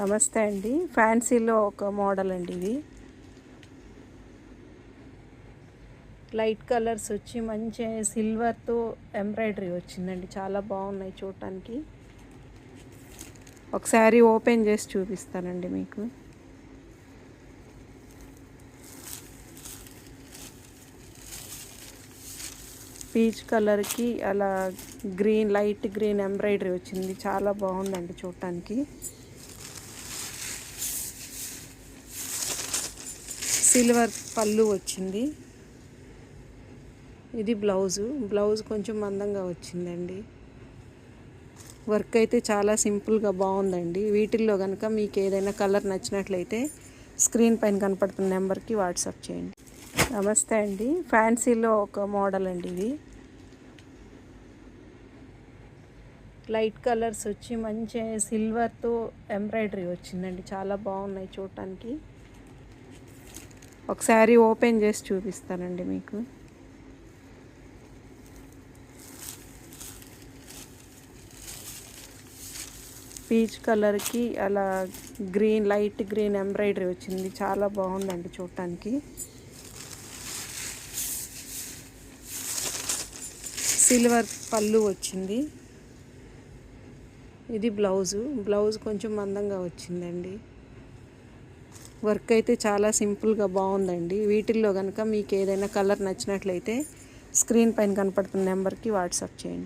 నమస్తే అండి. ఫ్యాన్సీలో ఒక మోడల్ అండి ఇది. లైట్ కలర్స్ వచ్చి మంచి సిల్వర్తో ఎంబ్రాయిడరీ వచ్చిందండి. చాలా బాగున్నాయి చూడటానికి. ఒకసారి ఓపెన్ చేసి చూపిస్తానండి మీకు. పీచ్ కలర్కి అలా లైట్ గ్రీన్ ఎంబ్రాయిడరీ వచ్చింది. చాలా బాగుందండి చూడటానికి. సిల్వర్ పళ్ళు వచ్చింది. ఇది బ్లౌజ్ కొంచెం మందంగా వచ్చిందండి. వర్క్ అయితే చాలా సింపుల్గా బాగుందండి. వీటిల్లో కనుక మీకు ఏదైనా కలర్ నచ్చినట్లయితే స్క్రీన్ పైన కనపడుతున్న నెంబర్కి వాట్సాప్ చేయండి. నమస్తే అండి. ఫ్యాన్సీలో ఒక మోడల్ అండి ఇది. లైట్ కలర్స్ వచ్చి మంచి సిల్వర్తో ఎంబ్రాయిడరీ వచ్చిందండి. చాలా బాగున్నాయి చూడటానికి. ఒకసారి ఓపెన్ చేసి చూపిస్తానండి మీకు. పీచ్ కలర్కి అలా లైట్ గ్రీన్ ఎంబ్రాయిడరీ వచ్చింది. చాలా బాగుందండి చూడటానికి. సిల్వర్ పళ్ళు వచ్చింది. ఇది బ్లౌజ్ కొంచెం మందంగా వచ్చిందండి. వర్క్ అయితే చాలా సింపుల్గా బాగుందండి. వీటిల్లో కనుక మీకు ఏదైనా కలర్ నచ్చినట్లయితే స్క్రీన్ పైన కనపడుతున్న నెంబర్కి వాట్సాప్ చేయండి.